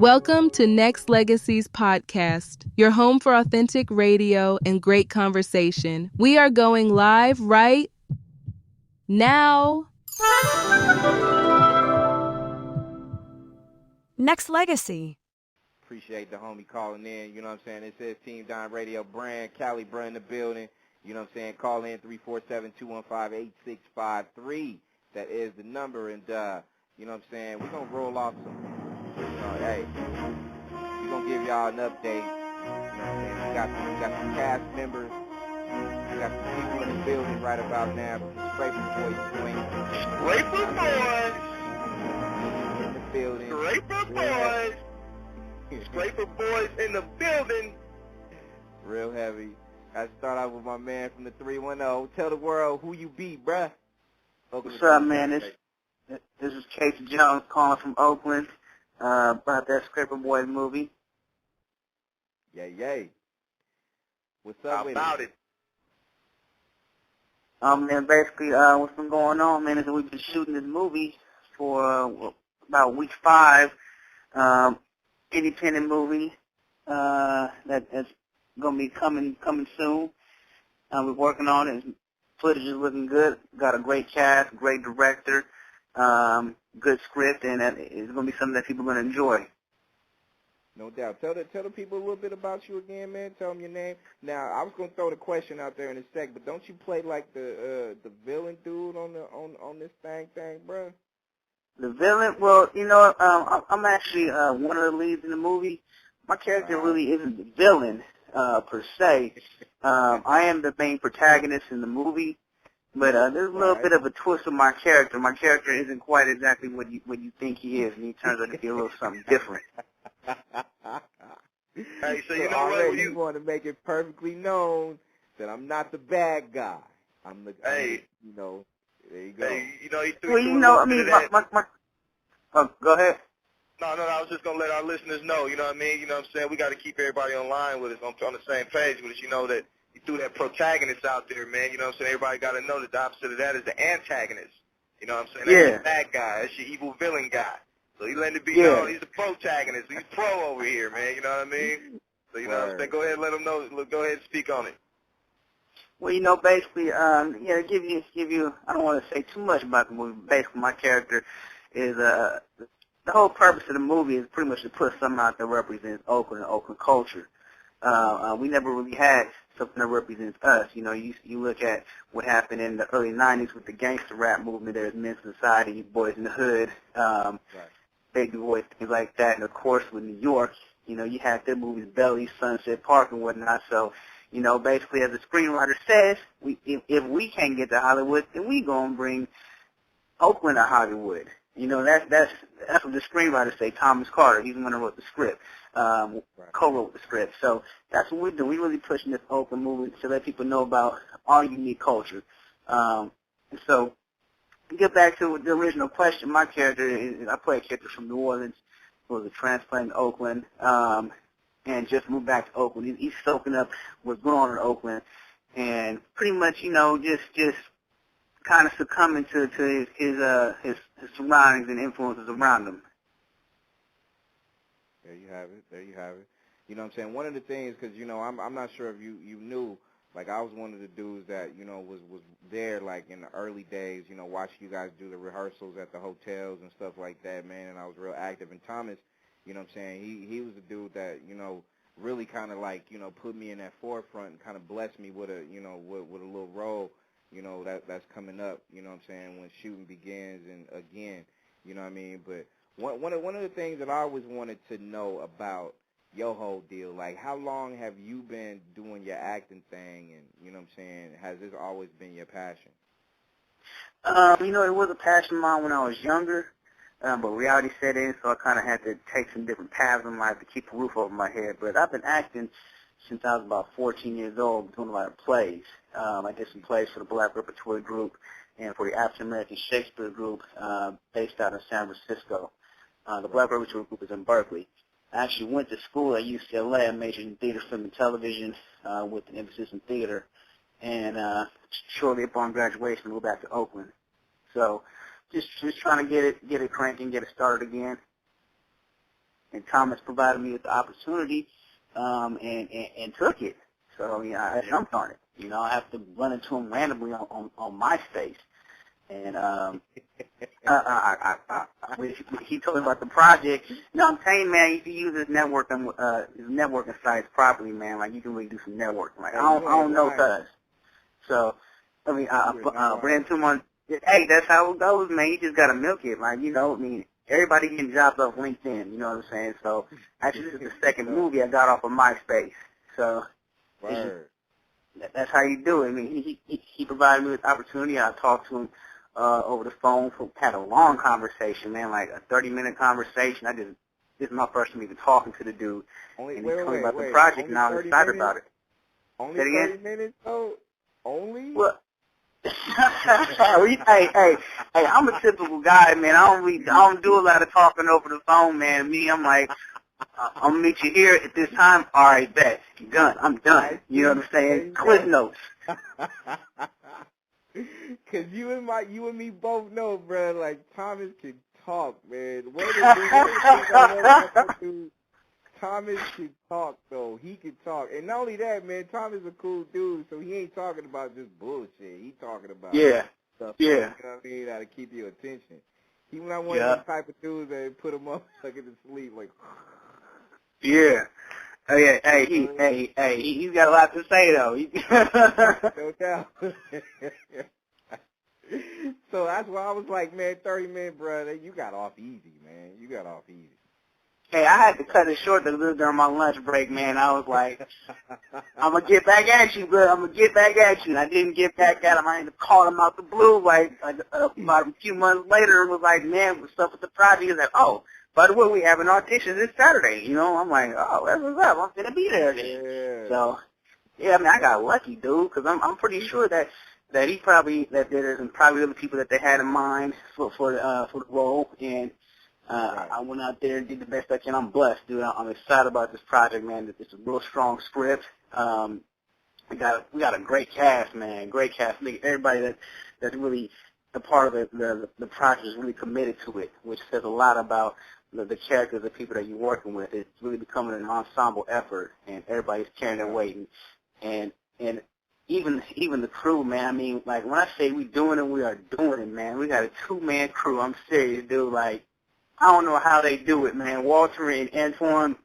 Welcome to Nexxlegacy's podcast, your home for authentic radio and great conversation. We are going live right now. Nexxlegacy. Appreciate the homie calling in, you know what I'm saying? It says Team Don Radio brand, Cali brand in the building, you know what I'm saying? Call in 347-215-8653. That is the number, and, you know what I'm saying? We're going to roll off some, hey, we're going to give y'all an update, you know what I'm saying? We got some cast members, we got some people in the building right about now from the Scraper Boys joint. Scraper Boys! In the building. Scraper Boys! Scraper Boys in the building. Real heavy. I start out with my man from the 310. Tell the world who you be, bruh. What's up, man? This is Casey Jones calling from Oakland about that Scraper Boys movie. Yay. What's up How with about it? Man, basically, what's been going on, man, is that we've been shooting this movie for about week 5. Independent movie that's going to be coming soon. We're working on it. Footage is looking good. Got a great cast, great director, good script, and it's going to be something that people are going to enjoy. No doubt. Tell the people a little bit about you again, man. Tell them your name. Now, I was going to throw the question out there in a sec, but don't you play like the villain dude on this thing, bro? The villain, well, you know, I'm actually one of the leads in the movie. My character really isn't the villain per se. I am the main protagonist in the movie, but there's a little bit of a twist of my character. My character isn't quite exactly what you think he is, and he turns out to be a little something different. Hey, so you know already what? You want to make it perfectly known that I'm not the bad guy. I'm the, you know. There you go. Hey, you know, he threw Well, you know, I mean, go ahead. No, I was just going to let our listeners know, you know what I mean? You know what I'm saying? We got to keep everybody online with us, on the same page with us. You know that he threw that protagonist out there, man. You know what I'm saying? Everybody got to know that the opposite of that is the antagonist. You know what I'm saying? That's your bad guy. That's your evil villain guy. So he letting it be known he's the protagonist. He's pro over here, man. You know what I mean? So, you know what I'm saying? Go ahead and let them know. Go ahead and speak on it. Well, you know, basically, to give you, I don't want to say too much about the movie, but basically my character is, the whole purpose of the movie is pretty much to put something out that represents Oakland and Oakland culture. We never really had something that represents us. You know, you look at what happened in the early 90s with the gangster rap movement. There's Men's Society, Boyz in the Hood, Baby Boys, things like that. And, of course, with New York, you know, you had their movies, Belly, Sunset Park, and whatnot. So, you know, basically, as the screenwriter says, if we can't get to Hollywood, then we gonna bring Oakland to Hollywood. You know, that's what the screenwriters say. Thomas Carter, he's the one who wrote the script, co-wrote the script. So that's what we do. We really pushing this Oakland movie to let people know about our unique culture. And so, to get back to the original question, my character I play a character from New Orleans who was a transplant in Oakland. And just moved back to Oakland. He's soaking up what's going on in Oakland, and pretty much, you know, just kind of succumbing to his surroundings and influences around him. There you have it. You know what I'm saying? One of the things, because, you know, I'm not sure if you knew, like, I was one of the dudes that, you know, was there, like, in the early days, you know, watching you guys do the rehearsals at the hotels and stuff like that, man, and I was real active. And Thomas, you know what I'm saying, he was the dude that, you know, really kind of, like, you know, put me in that forefront and kind of blessed me with a, you know, with a little role, you know, that's coming up, you know what I'm saying, when shooting begins and again, you know what I mean. But one of the things that I always wanted to know about your whole deal, like, how long have you been doing your acting thing, and, you know what I'm saying, has this always been your passion? You know, it was a passion of mine when I was younger. But reality set in, so I kind of had to take some different paths in life to keep a roof over my head. But I've been acting since I was about 14 years old, doing a lot of plays. I did some plays for the Black Repertory Group and for the African American Shakespeare Group based out of San Francisco. The Black Repertory Group is in Berkeley. I actually went to school at UCLA. I majored in theater, film, and television with an emphasis in theater. And shortly upon graduation, I moved back to Oakland. So just trying to get it cranking, get it started again. and Thomas provided me with the opportunity, and took it. So, I mean, I jumped on it. You know, I have to run into him randomly on MySpace. And he told me about the project. You know, I'm saying, man, if you use his networking sites properly, man, like, you can really do some networking. Like, I don't know cuz. So, I mean, I ran into him on, hey, that's how it goes, man. You just got to milk it. Like, you know, I mean, everybody getting jobs off LinkedIn, you know what I'm saying? So, actually, this is the second movie I got off of MySpace. So, that's how you do it. I mean, he provided me with opportunity. I talked to him over the phone, had a long conversation, man, like a 30-minute conversation. This is my first time even talking to the dude. And he told me about the project, and I was excited about it. Only 30 minutes, though? Only? Well, hey, I'm a typical guy, man. I don't do a lot of talking over the phone, man. Me, I'm like, I'm going to meet you here at this time. All right, bet. Done. I'm done. You know what I'm saying? Cliff notes. Cause you and me both know, bro. Like, Thomas can talk, man. Thomas can talk, though. He can talk, and not only that, man. Thomas is a cool dude, so he ain't talking about just bullshit. He talking about stuff. You know what I mean? That'll keep your attention. He not one of these type of dudes that put him up like in the sleep, like. Yeah. Oh yeah, he's got a lot to say though. No doubt. So that's why I was like, man, 30 minutes, brother, you got off easy, man. You got off easy. Hey, I had to cut it short during my lunch break, man. I was like, I'm gonna get back at you, bro. I'm gonna get back at you. And I didn't get back at him. I had to call him out the blue, like about a few months later. It was like, man, what's up with the project? He's like, oh, by the way, we have an audition this Saturday. You know, I'm like, oh, that's what's up. I'm gonna be there then. Yeah. So, yeah, I mean, I got lucky, dude, because I'm pretty sure that there's probably other people that they had in mind for the role, and I went out there and did the best I can. I'm blessed, dude. I'm excited about this project, man. It's a real strong script. We got a great cast, man. Great cast. Everybody that's really a part of the project is really committed to it, which says a lot about the characters, the people that you're working with. It's really becoming an ensemble effort, and everybody's carrying their weight. And even the crew, man. I mean, like, when I say we doing it, we are doing it, man. We got a 2-man crew. I'm serious, dude. Like, I don't know how they do it, man. Walter and Antoine,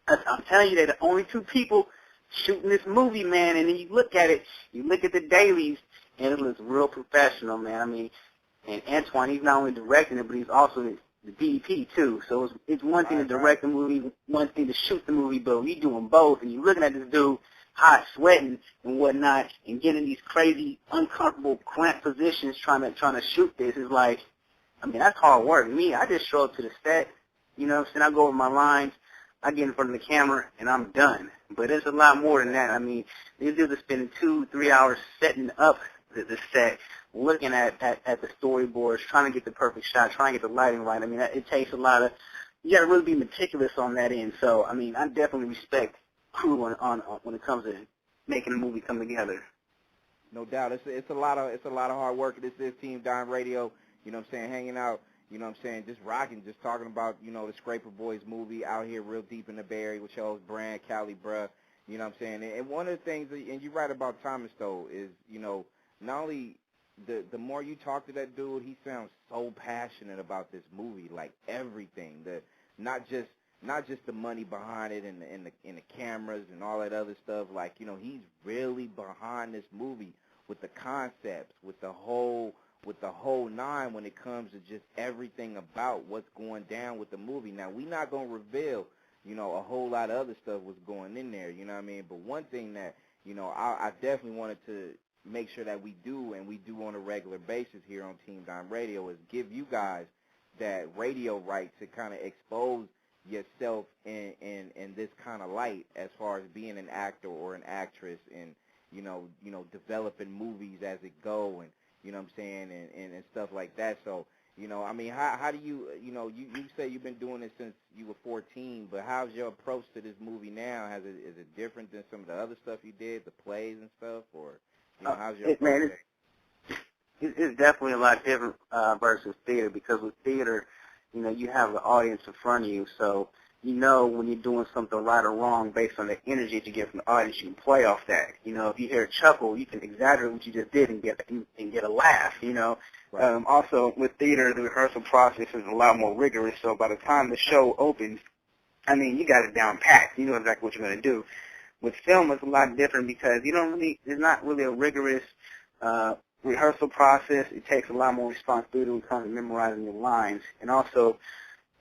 I'm telling you, they're the only 2 people shooting this movie, man. And then you look at it, you look at the dailies, and it looks real professional, man. I mean, and Antoine, he's not only directing it, but he's also the DP, too. So it's one thing to direct the movie, one thing to shoot the movie, but we doing both. And you're looking at this dude hot, sweating, and whatnot, and getting these crazy, uncomfortable, cramped positions trying to shoot this. Is like, I mean, that's hard work. Me, I just show up to the set, you know what I'm saying? I go over my lines, I get in front of the camera, and I'm done. But it's a lot more than that. I mean, these dudes are spending 2-3 hours setting up the set, looking at the storyboards, trying to get the perfect shot, trying to get the lighting right. I mean, it takes a lot of, you got to really be meticulous on that end. So, I mean, I definitely respect crew on when it comes to making a movie come together. No doubt. It's a lot of hard work. This is Team Dime Radio, you know what I'm saying, hanging out, you know what I'm saying, just rocking, just talking about, you know, the Scraper Boys movie out here real deep in the Bay Area with Charles Brand, Cali, bruh, you know what I'm saying. And one of the things, and you're right about Thomas, though, is, you know, not only the more you talk to that dude, he sounds so passionate about this movie, like everything, not just the money behind it and the cameras and all that other stuff. Like, you know, he's really behind this movie with the concepts, with the whole nine when it comes to just everything about what's going down with the movie. Now, we're not going to reveal, you know, a whole lot of other stuff was going in there, you know what I mean? But one thing that, you know, I definitely wanted to make sure that we do, and we do on a regular basis here on Team Dime Radio, is give you guys that radio right to kind of expose yourself in this kind of light as far as being an actor or an actress, and you know developing movies as it go, and you know what I'm saying, and stuff like that. So, you know, I mean, how do you, you know, you say you've been doing this since you were 14, but how's your approach to this movie now? Is it different than some of the other stuff you did, the plays and stuff, or you know, how's your approach? It's definitely a lot different versus theater, because with theater, you know, you have the audience in front of you, so you know when you're doing something right or wrong based on the energy that you get from the audience. You can play off that. You know, if you hear a chuckle, you can exaggerate what you just did and get a laugh. You know. Right. Also, with theater, the rehearsal process is a lot more rigorous. So by the time the show opens, I mean, you got it down packed. You know exactly what you're going to do. With film, it's a lot different because there's not really a rigorous rehearsal process. It takes a lot more responsibility when it comes to memorizing your lines. And also,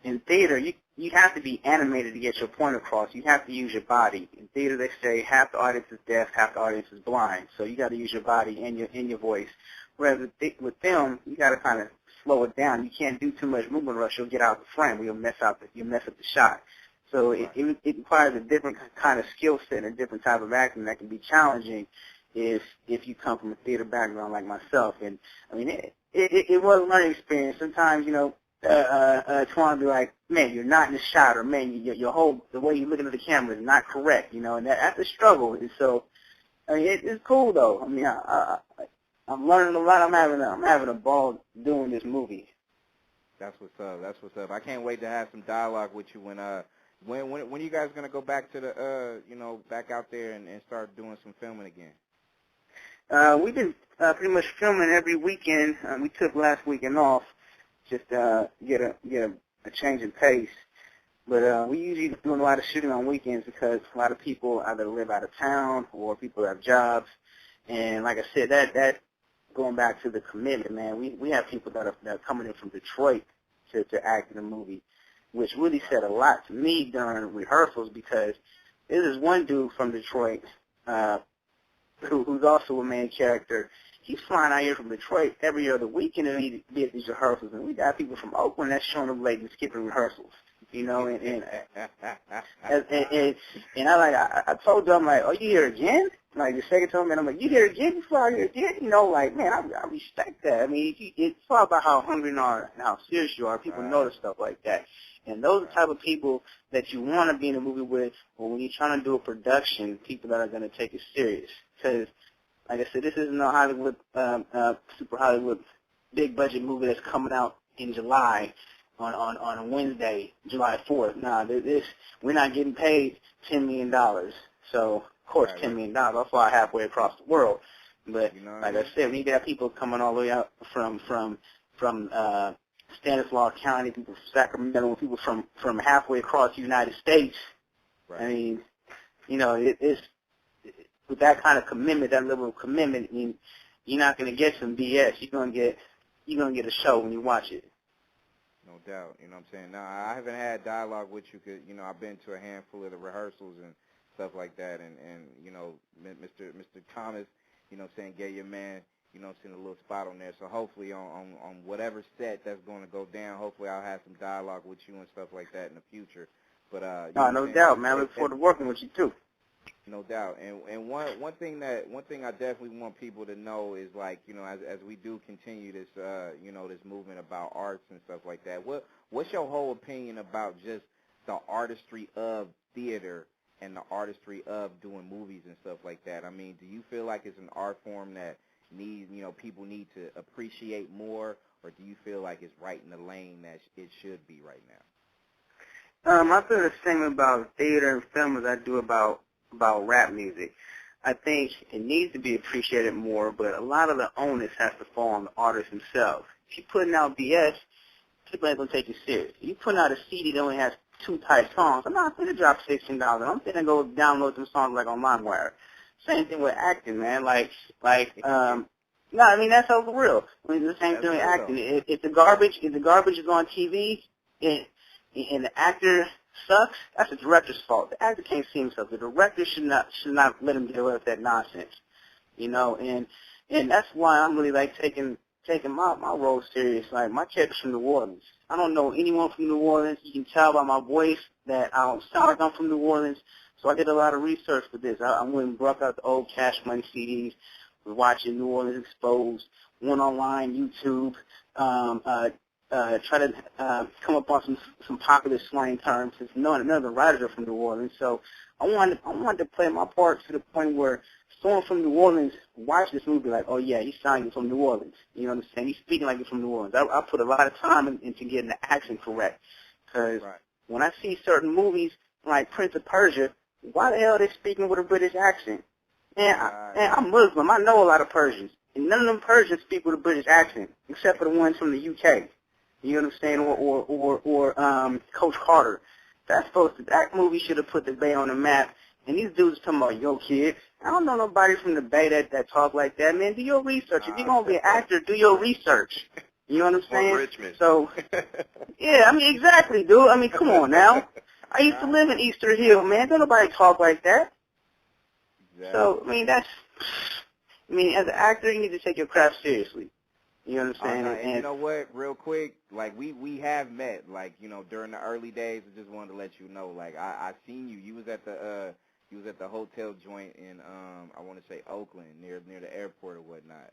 in theater, you have to be animated to get your point across. You have to use your body. In theater, they say half the audience is deaf, half the audience is blind. So you got to use your body and your voice. Whereas with film, you got to kind of slow it down. You can't do too much movement rush. You'll get out the frame. You'll mess up the shot. So it requires a different kind of skill set and a different type of acting that can be challenging if you come from a theater background like myself. And I mean, it was a learning experience. Sometimes, Twan will be like, man, you're not in the shot, or man, the way you're looking at the camera is not correct, and that's a struggle. And so, I mean, it's cool though. I mean, I'm learning a lot. I'm having a ball doing this movie. That's what's up. That's what's up. I can't wait to have some dialogue with you when are you guys gonna go back to the back out there and start doing some filming again? We've been pretty much filming every weekend. We took last weekend off just get a change in pace. But we usually doing a lot of shooting on weekends because a lot of people either live out of town or people have jobs. And like I said, that going back to the commitment, man, we have people that are coming in from Detroit to act in the movie, which really said a lot to me during rehearsals because there's one dude from Detroit who's also a main character. He's flying out here from Detroit every other weekend and he be at these rehearsals. And we got people from Oakland that's showing up late and skipping rehearsals, and I told them, like, oh, you here again? Like, the second time, and I'm like, you here again? You fly here again? Like, man, I respect that. I mean, it's all about how hungry you are and how serious you are. People notice stuff like that. And those are the type of people that you want to be in a movie with, or when you're trying to do a production, people that are going to take it serious. Because, like I said, this isn't a Hollywood, super Hollywood big budget movie that's coming out in July on a Wednesday, July 4th. Nah, we're not getting paid $10 million. So, of course, $10 million. I'll fly halfway across the world. But like I said, when you got people coming all the way out from Stanislaus County, people from Sacramento, people from halfway across the United States. Right. I mean, it's with that kind of commitment, that level of commitment, I mean, you're not going to get some BS. You're going to get a show when you watch it. No doubt. You know what I'm saying? Now, I haven't had dialogue with you because, I've been to a handful of the rehearsals and stuff like that. And Mr. Thomas, saying, get your man, send a little spot on there. So hopefully on whatever set that's going to go down, hopefully I'll have some dialogue with you and stuff like that in the future. But no doubt, man. I look forward to working with you too. No doubt. And one thing I definitely want people to know is, like, as we do continue this this movement about arts and stuff like that, what's your whole opinion about just the artistry of theater and the artistry of doing movies and stuff like that? I mean, do you feel like it's an art form that people need to appreciate more, or do you feel like it's right in the lane that it should be right now? I feel the same about theater and film as I do about rap music. I think it needs to be appreciated more, but a lot of the onus has to fall on the artist himself. If you're putting out BS, people ain't going to take you serious. If you're putting out a CD that only has 2 tight songs, I'm not going to drop $16. I'm going to go download them songs like on LimeWire. Same thing with acting, man. No, I mean, that's over real. I mean, the same thing with acting. If the garbage is on TV and the actor sucks, that's the director's fault. The actor can't see himself. The director should not let him get away with that nonsense. And that's why I'm really like taking my role serious. Like, my character's from New Orleans. I don't know anyone from New Orleans. You can tell by my voice that I don't sound like I'm from New Orleans. So I did a lot of research for this. I went and broke out the old Cash Money CDs, was watching New Orleans Exposed, went online, YouTube, try to come up on some popular slang terms, since none of the writers are from New Orleans. So I wanted to play my part to the point where someone from New Orleans watched this movie like, oh yeah, he's sounding from New Orleans. You know what I'm saying? He's speaking like he's from New Orleans. I put a lot of time into getting the accent correct, because when I see certain movies like Prince of Persia, why the hell are they speaking with a British accent? Man, I'm Muslim. I know a lot of Persians. And none of them Persians speak with a British accent, except for the ones from the UK. You understand? Or Coach Carter. That movie should have put the Bay on the map. And these dudes talking about, yo, kid, I don't know nobody from the Bay that talk like that, man. Do your research. If you're going to be an actor, do your research. You know what I'm saying? Richmond. So, yeah, I mean, exactly, dude. I mean, come on now. I used to live in Easter Hill, man. Don't nobody talk like that. Exactly. So, I mean, as an actor, you need to take your craft seriously. You know what I'm saying? And you know what, real quick, like, we have met, like, you know, during the early days. I just wanted to let you know, like, I seen you. You was at the hotel joint in, I want to say Oakland, near the airport or whatnot.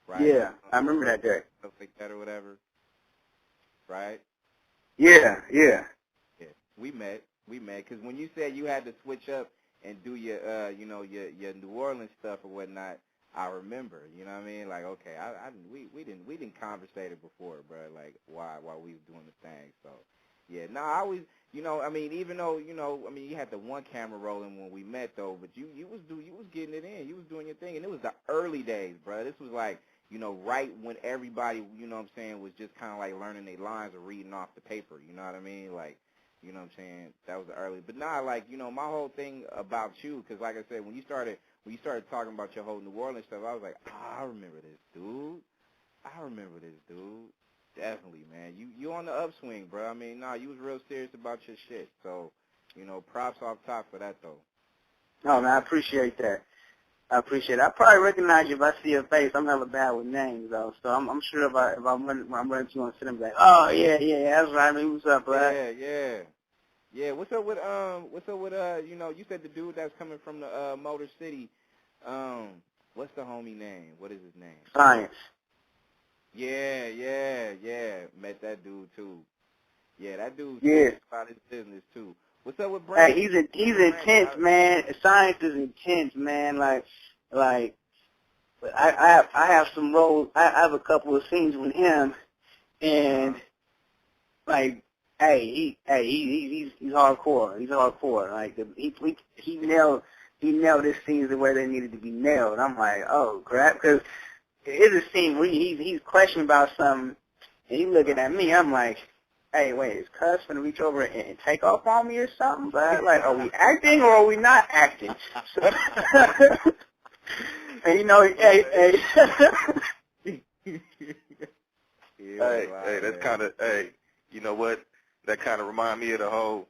Right? Yeah, I remember that day. Stuff like that or whatever. Right? Yeah. Yeah. We met, because when you said you had to switch up and do your, your New Orleans stuff or whatnot, I remember, you know what I mean? Like, okay, we didn't conversate it before, bro. Like, while we was doing the thing. So, yeah, no, I always, you know, I mean, even though, you know, I mean, you had the one camera rolling when we met though, but you was getting it in, you was doing your thing, and it was the early days, bro. This was like, you know, right when everybody, you know what I'm saying, was just kind of like learning their lines or reading off the paper. You know what I mean? Like, you know what I'm saying? That was early. But nah, like, you know, my whole thing about you, because like I said, when you started talking about your whole New Orleans stuff, I was like, I remember this dude. Definitely, man. You on the upswing, bro. I mean, nah, you was real serious about your shit. So, you know, props off top for that, though. No, man, I appreciate that. I probably recognize you if I see your face. I'm hella bad with names, though. So I'm sure if I'm running to you on sit and be like, oh, yeah, that's right. I mean, what's up, bro? Yeah. What's up with you know, you said the dude that's coming from the Motor City. What's the homie name? What is his name? Science. Yeah. Met that dude too. Yeah, that dude's about his business too. What's up with Brandon? Hey, he's intense, man. Science is intense, man. Like I have some roles. I have a couple of scenes with him, and like, he's hardcore. He's hardcore. Like he nailed his scenes the way they needed to be nailed. I'm like, oh crap, because it's a scene where he's questioning about something, and he's looking at me. I'm like, hey, wait, is Cuz finna reach over and take off on me or something? But like, are we acting or are we not acting? So, and you know, hey. Hey, that's kind of, you know what? That kind of remind me of the whole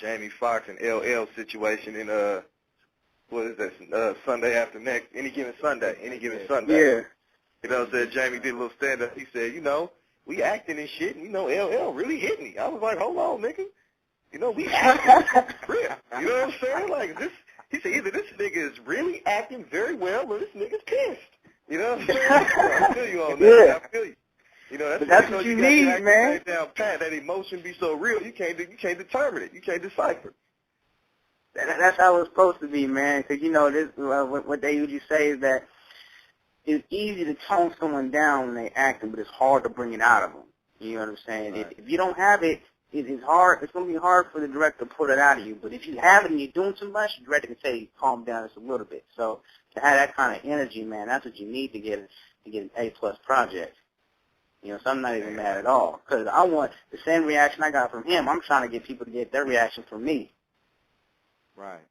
Jamie Foxx and LL situation in what is that? Sunday after next, any given Sunday. Yeah. You know what I'm saying? Jamie did a little stand up. He said, you know, we acting and shit, and, you know, LL really hit me. I was like, hold on, nigga. You know, we acting real. You know what I'm saying? Like, this, he said, either this nigga is really acting very well or this nigga's pissed. You know what I'm saying? I feel you on that. Yeah. I feel you. You know, that's what you need, man. Down pat, that emotion be so real, you can't determine it. You can't decipher it. That's how it's supposed to be, man. Because, you know, this what they usually say is that it's easy to tone someone down when they're acting, but it's hard to bring it out of them. You know what I'm saying? Right. If you don't have it, it's hard. It's going to be hard for the director to pull it out of you. But if you have it and you're doing too much, the director can say, calm down just a little bit. So to have that kind of energy, man, that's what you need to get an A-plus project. You know, so I'm not even mad at all. Because I want the same reaction I got from him. I'm trying to get people to get their reaction from me. Right.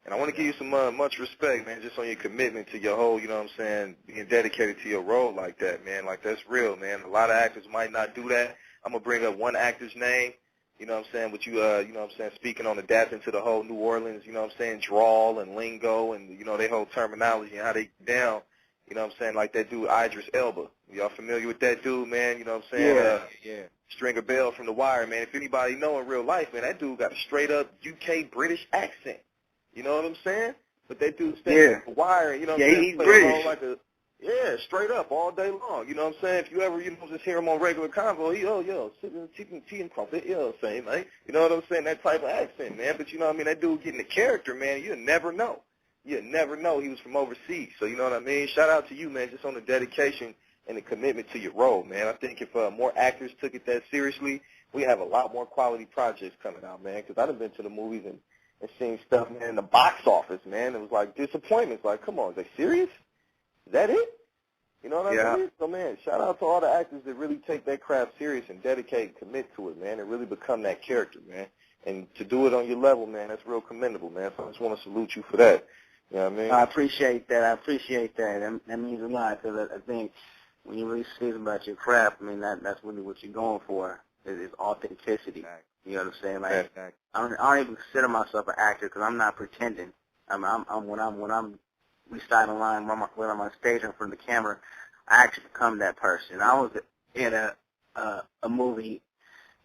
And I want to give you some much respect, man, just on your commitment to your whole, you know what I'm saying, being dedicated to your role like that, man. Like, that's real, man. A lot of actors might not do that. I'm going to bring up one actor's name, you know what I'm saying, with you, you know what I'm saying, speaking on adapting to the whole New Orleans, you know what I'm saying, drawl and lingo and, you know, their whole terminology and how they get down, you know what I'm saying, like that dude Idris Elba. Y'all familiar with that dude, man? You know what I'm saying? Yeah. Stringer Bell from The Wire, man. If anybody know in real life, man, that dude got a straight-up UK British accent. You know what I'm saying? But that dude stands The Wire, you know what I'm saying? He's British. Like straight up all day long. You know what I'm saying? If you ever, you know, just hear him on regular convo, chicken, tea and coffee, saying, man. You know what I'm saying? That type of accent, man. But you know what I mean? That dude getting the character, man, you'll never know. You'll never know he was from overseas. So you know what I mean? Shout out to you, man, just on the dedication and the commitment to your role, man. I think if more actors took it that seriously, we have a lot more quality projects coming out, man, because I've been to the movies and seen stuff, man, in the box office, man. It was like disappointments. Like, come on, is they serious? Is that it? You know what I mean? So, man, shout out to all the actors that really take that craft serious and dedicate and commit to it, man, and really become that character, man. And to do it on your level, man, that's real commendable, man. So I just want to salute you for that. You know what I mean? I appreciate that. That means a lot, because I think when you're really serious about your craft, I mean, that's really what you're going for, is authenticity. Exactly. You know what I'm saying? Like, I don't even consider myself an actor because I'm not pretending. When I'm reciting a line, when I'm on stage in front of the camera, I actually become that person. I was in a movie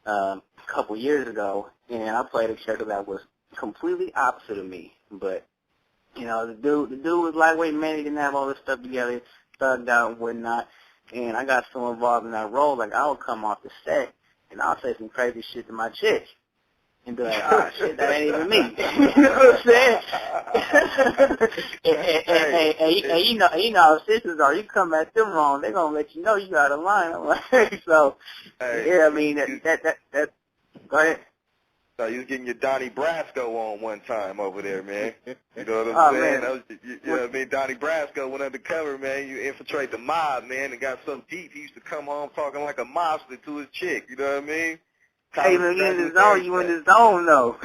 a couple years ago, and I played a character that was completely opposite of me. But you know, the dude was lightweight, man. He didn't have all this stuff together, thugged out and whatnot. And I got so involved in that role, like I would come off the set and I'll say some crazy shit to my chick. And be like, oh, shit, that ain't even me. You know what I'm saying? and you know how sisters are. You come at them wrong, they're going to let you know you out of line. I'm like, so, yeah, I mean, that go ahead. So you was getting your Donnie Brasco on one time over there, man. You know what I'm saying? That was, you know what I mean? Donnie Brasco went undercover, man. You infiltrate the mob, man, and got so deep he used to come home talking like a mobster to his chick. You know what I mean? Hey, man, you in the zone, though.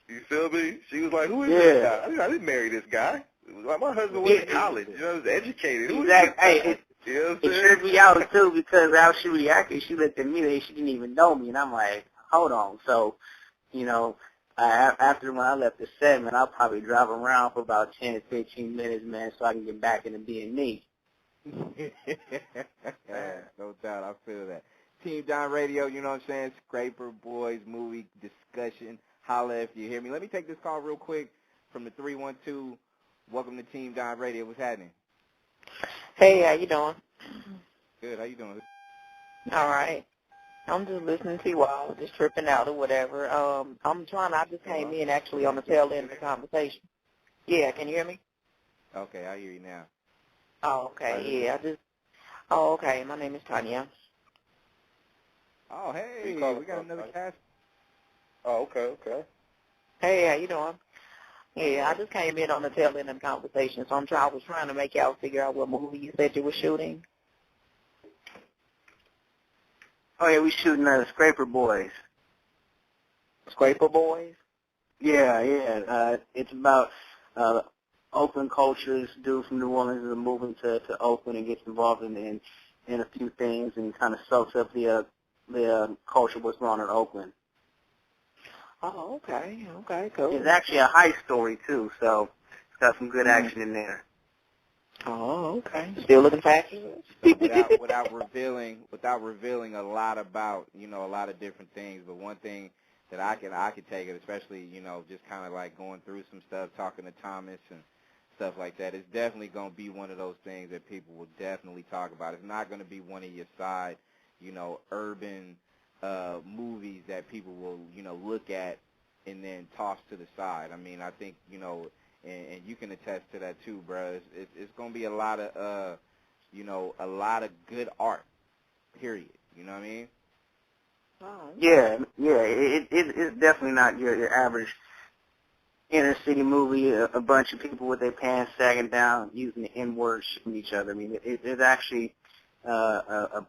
You feel me? She was like, who is this guy? I didn't marry this guy. It was like my husband went to college. You know, he was educated. Exactly. Hey, it tripped me out, too, because how she reacted, she looked at me like she didn't even know me. And I'm like, hold on. So, you know, after when I left the set, man, I'll probably drive around for about 10 to 15 minutes, man, so I can get back into being me. No doubt. I feel that. Team Don Radio, you know what I'm saying? Scraper Boys movie discussion. Holla if you hear me. Let me take this call real quick from the 312. Welcome to Team Don Radio. What's happening? Hey, how you doing? Good. How you doing? All right. I'm just listening to you all, just tripping out or whatever. I just came in actually on the tail end of the conversation. Yeah, can you hear me? Okay, I hear you now. Oh, okay, yeah, okay, my name is Tanya. Oh, hey, we got another cast. Oh, okay. Hey, how you doing? Yeah, I just came in on the tail end of the conversation, so I was trying to make y'all figure out what movie you said you were shooting. Oh, yeah, we shooting Scraper Boys. Scraper Boys? Yeah. It's about Oakland culture. This dude from New Orleans is moving to Oakland and gets involved in a few things and kind of soaks up the culture what's going on in Oakland. Oh, okay, cool. It's actually a heist story too, so it's got some good action in there. Oh, okay. Still looking for actors? So without revealing a lot about, you know, a lot of different things, but one thing that I could take it, especially, you know, just kind of like going through some stuff, talking to Thomas and stuff like that, it's definitely going to be one of those things that people will definitely talk about. It's not going to be one of your side, you know, urban movies that people will, you know, look at and then toss to the side. I mean, I think, you know, and you can attest to that too, bro. It's going to be a lot of, you know, a lot of good art, period. You know what I mean? Oh. Yeah. It's definitely not your average inner city movie. A bunch of people with their pants sagging down, using the N-word, shooting each other. I mean, it's actually a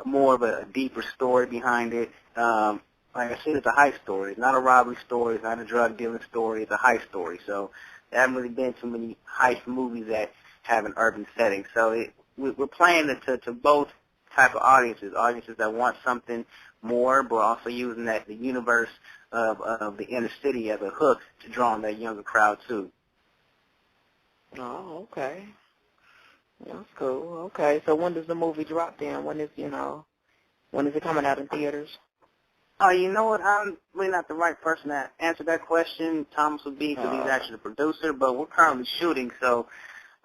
more of a deeper story behind it. Like I said, it's a heist story. It's not a robbery story. It's not a drug dealing story. It's a heist story. So there haven't really been too many heist movies that have an urban setting. So we're playing it to both type of audiences that want something more, but also using the universe of the inner city as a hook to draw in that younger crowd too. Oh, okay. That's cool. Okay, so when does the movie drop then? When is it coming out in theaters? Oh, you know what? I'm really not the right person to answer that question. Thomas would be, because he's actually the producer, but we're currently shooting, so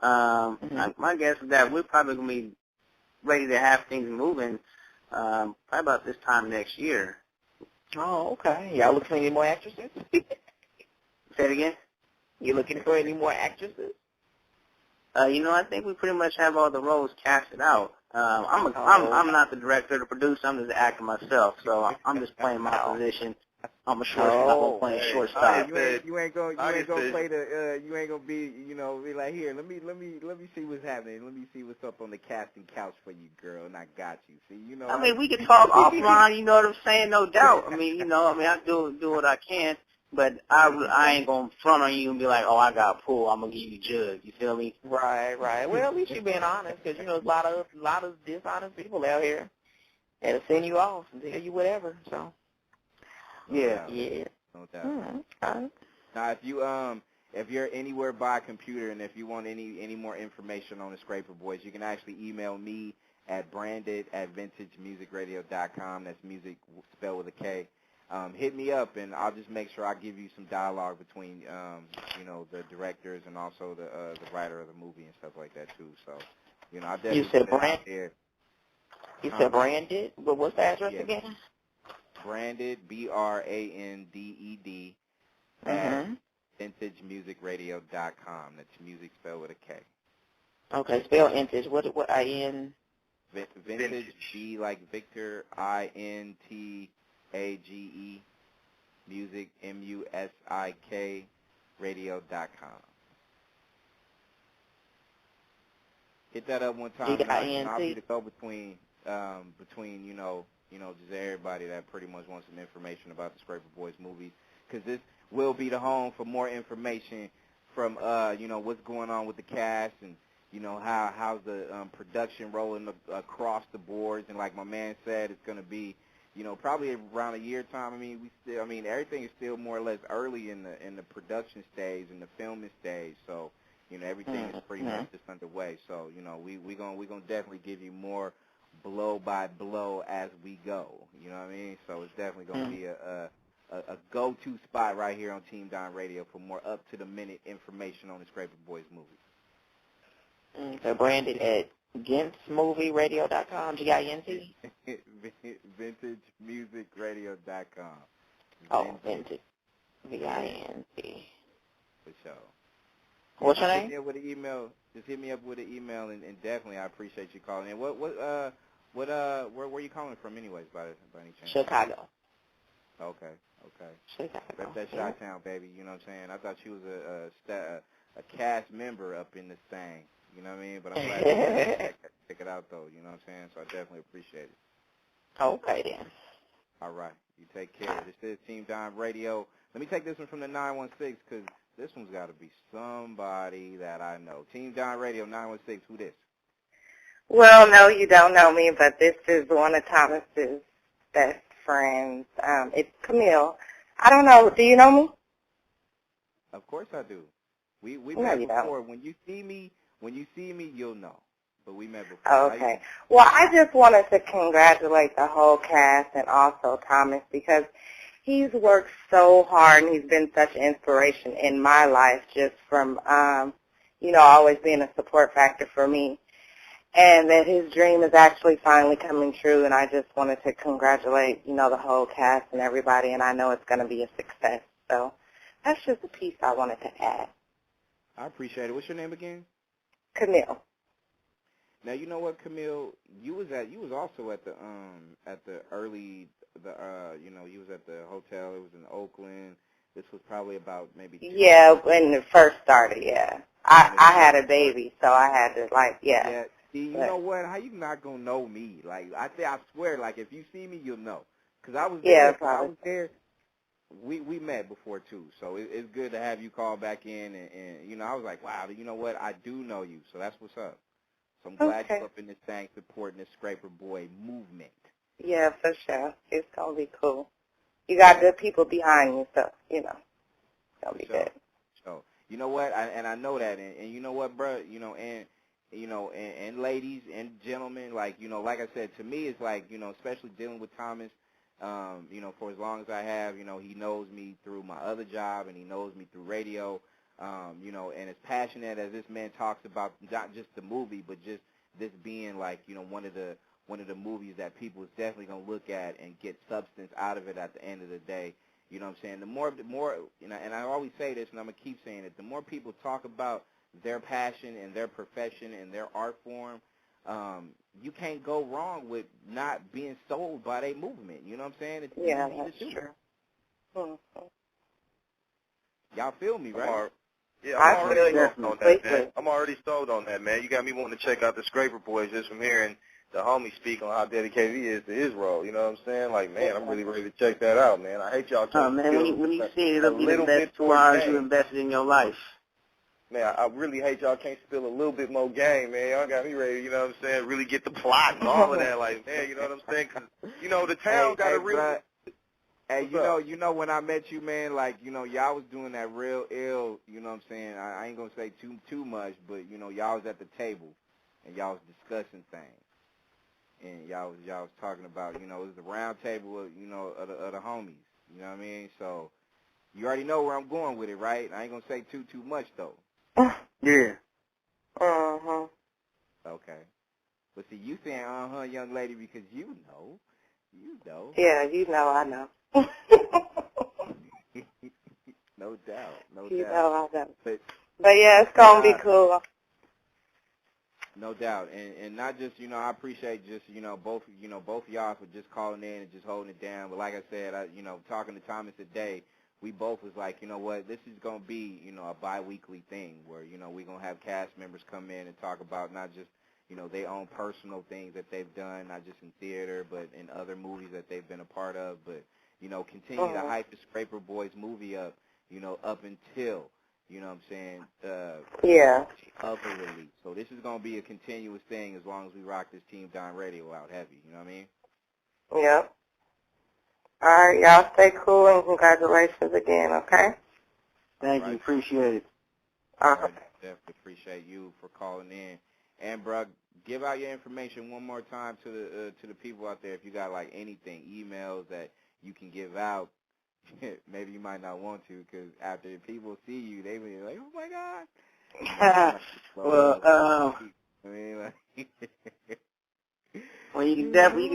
my guess is that we're probably going to be ready to have things moving probably about this time next year. Oh, okay. Y'all looking for any more actresses? Say it again? You looking for any more actresses? You know, I think we pretty much have all the roles casted out. I'm not the director, the producer. I'm just the actor myself. So I'm just playing my position. I'm a shortstop. I'm playing shortstop. You ain't gonna play the you ain't gonna be be like, here, let me see what's happening. Let me see what's up on the casting couch for you, girl, and I got you. See, I mean, we can talk offline. You know what I'm saying? No doubt. I do what I can, but I ain't gonna front on you and be like, oh, I got pulled. I'm gonna give you judge. You feel me? Right. Well, at least you're being honest, because there's a lot of dishonest people out here that'll send you off and tell you whatever. So. Yeah. No doubt. Okay. Now, if you're anywhere by computer, and if you want any more information on the Scraper Boys, you can actually email me at branded@vintagemusicradio.com. That's music spelled with a K. Hit me up, and I'll just make sure I give you some dialogue between the directors and also the writer of the movie and stuff like that too. So I definitely you said put it out there. You said Branded, but what's the address again? Branded, BRANDED, at vintagemusicradio.com. That's music spelled with a K. Okay, spell vintage. What I-N? Vintage, V like Victor, INTAGE, music, MUSIK, radio.com. Hit that up one time, and I'll be the go between just everybody that pretty much wants some information about the Scraper Boys movies, because this will be the home for more information from what's going on with the cast, and how's the production rolling across the boards. And like my man said, it's going to be probably around a year time. Everything is still more or less early in the production stage and the filming stage, so everything is pretty much just underway. So we gonna definitely give you more blow by blow as we go. You know what I mean? So it's definitely going to be a go-to spot right here on Team Don Radio for more up-to-the-minute information on the Scraper Boys movie. So branded at GintsMovieRadio.com, GINT? VintageMusicRadio.com. Oh, Vintage. VINT. For sure. What's your name? Just hit me up with an email, and definitely I appreciate you calling in. Where are you calling from anyways, by any chance? Chicago. Okay. Chicago. Rep that Chi-Town, baby, you know what I'm saying? I thought she was a cast member up in this thing, you know what I mean? But I'm glad you check it out, though, you know what I'm saying? So I definitely appreciate it. Okay, then. All right. You take care. This is Team Don Radio. Let me take this one from the 916, because this one's got to be somebody that I know. Team Don Radio, 916, who this? Well, no, you don't know me, but this is one of Thomas's best friends. It's Camille. I don't know. Do you know me? Of course I do. We no, met you before. Don't. When you see me, you'll know. But we met before. Oh, okay. Well, I just wanted to congratulate the whole cast and also Thomas, because he's worked so hard and he's been such an inspiration in my life, just from always being a support factor for me. And that his dream is actually finally coming true, and I just wanted to congratulate, the whole cast and everybody, and I know it's going to be a success. So that's just a piece I wanted to add. I appreciate it. What's your name again? Camille. Now, you know what, Camille? You was also at the you was at the hotel. It was in Oakland. This was probably about maybe 2 Yeah, when it first started, yeah. I had a baby, so I had to, Yeah. See, you know what? How you not gonna know me? Like, I swear, like, if you see me, you'll know. Because I was there. I was there. We met before, too. So it's good to have you call back in. And I was like, wow, you know what? I do know you. So that's what's up. So I'm glad you're up in this thing supporting the Scraper Boy movement. Yeah, for sure. It's going to be cool. You got good people behind you, so, it's going to be good. So, you know what? I know that. And you know what, bro? And ladies and gentlemen, like I said, to me, it's like, especially dealing with Thomas, for as long as I have, he knows me through my other job, and he knows me through radio, and as passionate as this man talks about not just the movie, but just this being like, one of the movies that people is definitely going to look at and get substance out of it at the end of the day. You know what I'm saying? The more, and I always say this, and I'm going to keep saying it, the more people talk about their passion and their profession and their art form, you can't go wrong with not being sold by their movement. You know what I'm saying? It's Yeah, easy that's to do. true. Mm-hmm. Y'all feel me, right? I'm I already feel sold on you. that, man. I'm already sold on that, man. You got me wanting to check out the Scraper Boys just from hearing the homie speak on how dedicated he is to his role. You know what I'm saying? Like, man, I'm really ready to check that out, man. I hate y'all Oh, can't man, when you see it, it'll be the little best bit 2 more hours you game. invested in your life. Man, I really hate y'all can't spill a little bit more game, man. Y'all got me ready, you know what I'm saying, really get the plot and all of that. Like, man, you know what I'm saying? Because, you know, the town got a real... Bruh. Hey, What's you know, when I met you, man, like, you know, y'all was doing that real ill, you know what I'm saying? I ain't gonna say too much, but, you know, y'all was at the table, and y'all was discussing things. And y'all was talking about, you know, it was the round table of, you know, of the homies, you know what I mean? So, you already know where I'm going with it, right? I ain't gonna say too much, though. Yeah. Mm-hmm. Okay. But see, you saying, young lady, because you know. Yeah, you know I know. No doubt. You know I know. But yeah, it's going to be cool. No doubt. And not just, you know, I appreciate just, both of y'all for just calling in and just holding it down. But like I said, talking to Thomas today, we both was like, you know what, this is going to be, a bi-weekly thing where, we're going to have cast members come in and talk about not just, their own personal things that they've done, not just in theater, but in other movies that they've been a part of. But, continue to hype the Scraper Boys movie up, up until, you know what I'm saying, yeah. of a release. So this is going to be a continuous thing as long as we rock this Team Don Radio out heavy. You know what I mean? Yep. All right, y'all stay cool and congratulations again, okay? Thank you. Appreciate it. All right. Definitely appreciate you for calling in. And, bro, give out your information one more time to the people out there. If you got, like, anything, emails that you can give out, maybe you might not want to because after people see you, they be like, oh, my God. Well, I mean, like, well, you can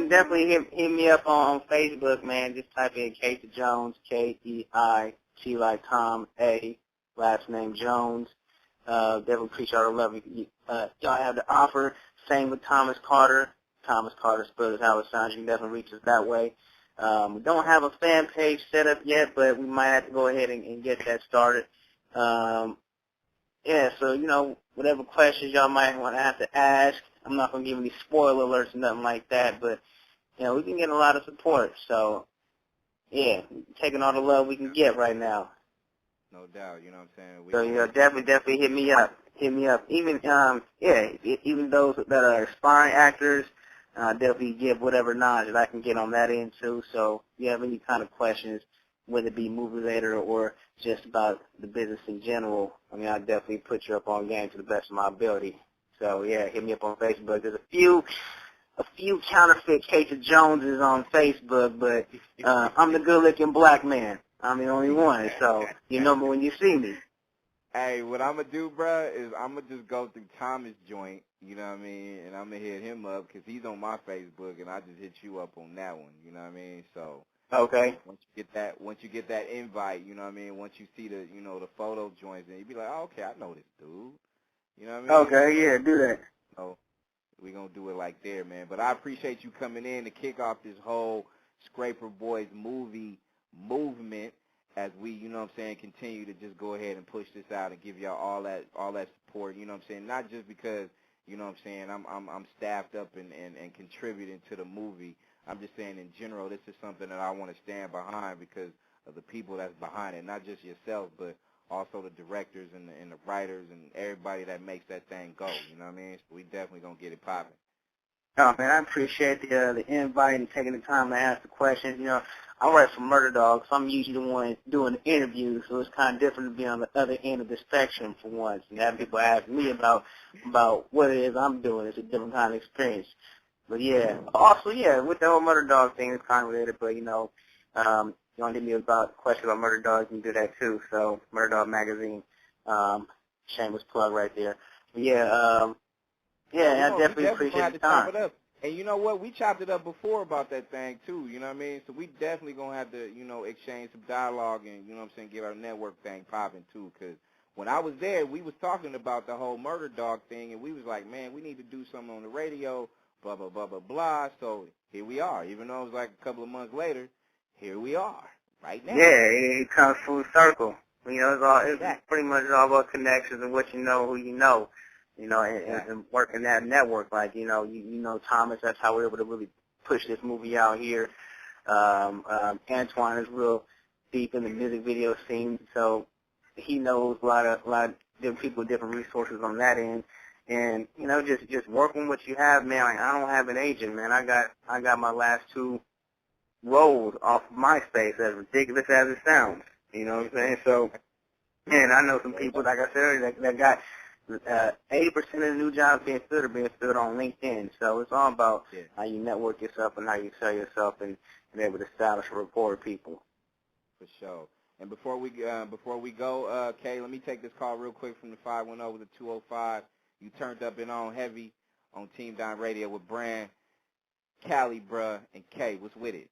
definitely hit me up on Facebook, man. Just type in Keita Jones, K-E-I-T like Tom, A, last name Jones. Definitely appreciate all the love y'all have to offer. Same with Thomas Carter. Thomas Carter spelled how it sounds. You can definitely reach us that way. We don't have a fan page set up yet, but we might have to go ahead and get that started. Yeah, so, whatever questions y'all might want to have to ask. I'm not going to give any spoiler alerts or nothing like that, but, we can get a lot of support. So, yeah, taking all the love we can get right now. No doubt, you know what I'm saying? So, definitely hit me up. Hit me up. Even, even those that are aspiring actors, definitely give whatever knowledge that I can get on that end, too. So, if you have any kind of questions, whether it be movie related or just about the business in general, I mean, I'll definitely put you up on game to the best of my ability. So, yeah, hit me up on Facebook. There's a few counterfeit Keita Joneses on Facebook, but I'm the good-looking black man. I'm the only one, so you know me when you see me. Hey, what I'm going to do, bruh, is I'm going to just go through Thomas' joint, you know what I mean, and I'm going to hit him up because he's on my Facebook, and I just hit you up on that one, you know what I mean? So, okay. Once you get that invite, you know what I mean, once you see the, the photo joints, and you be like, oh, okay, I know this dude, you know what I mean? Okay, yeah, do that. So, we're going to do it like there, man. But I appreciate you coming in to kick off this whole Scraper Boys movie movement as we, you know what I'm saying, continue to just go ahead and push this out and give y'all all that support, you know what I'm saying, not just because, you know what I'm saying, I'm staffed up and contributing to the movie. I'm just saying in general, this is something that I want to stand behind because of the people that's behind it, not just yourself, but also the directors and the writers and everybody that makes that thing go, you know what I mean? So we definitely going to get it popping. Oh, man, I appreciate the invite and taking the time to ask the questions. I write for Murder Dog, so I'm usually the one doing the interviews, so it's kind of different to be on the other end of the spectrum for once and have people ask me about what it is I'm doing. It's a different kind of experience. But, yeah, also, yeah, with the whole Murder Dog thing, it's kind of related, but, you want to hit me about a question about Murder Dogs, you can do that too. So, Murder Dog Magazine, shameless plug right there. But, yeah, I definitely appreciate the time. Chop it up. And you know what? We chopped it up before about that thing, too. You know what I mean? So we definitely going to have to, exchange some dialogue and, you know what I'm saying, get our network thing popping, too, because when I was there, we was talking about the whole murder dog thing, and we was like, man, we need to do something on the radio, blah, blah, blah, blah, blah. So here we are. Even though it was like a couple of months later, here we are right now. Yeah, it comes full circle. You know, it's pretty much all about connections and what you know, who you know. You know, and working that network. Like, you know Thomas, that's how we're able to really push this movie out here. Antoine is real deep in the music video scene, so he knows a lot of different people, different resources on that end. And, you know, just working what you have, man. Like, I don't have an agent, man. I got my last 2 roles off of MySpace, as ridiculous as it sounds. You know what I'm saying? So, and I know some people, like I said earlier, that got 80% of the new jobs being filled on LinkedIn. So it's all about how you network yourself and how you sell yourself and able to establish a rapport with people. For sure. And before we go, Kay, let me take this call real quick from the 510 with the 205. You turned up and on heavy on Team Down Radio with Brand, Cali, bruh, and Kay. What's with it?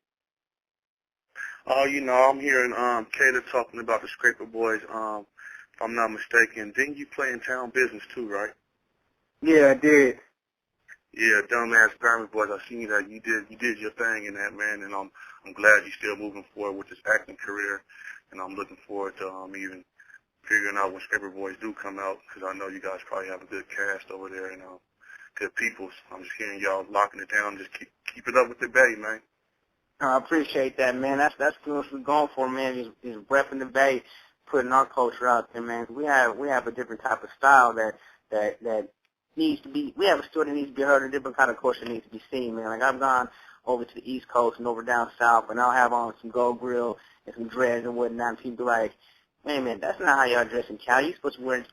You know, I'm hearing Kayla talking about the Scraper Boys. If I'm not mistaken, didn't you play in Town Business too, right? Yeah, I did. Yeah, Dumbass Grammy Boys. I seen that you did your thing in that, man, and I'm glad you're still moving forward with this acting career, and I'm looking forward to even figuring out when Scraper Boys do come out, because I know you guys probably have a good cast over there and good people. So I'm just hearing y'all locking it down. Just keep it up with the Bay, man. I appreciate that, man. That's what we're going for, man. Is repping the Bay, putting our culture out there, man. We have a different type of style that needs to be. We have a story that needs to be heard, a different kind of culture needs to be seen, man. Like, I've gone over to the East Coast and over down South, and I'll have on some gold grill and some dreads and whatnot, and people be like, "Wait a minute, that's not how y'all dress in Cali. You're supposed to wear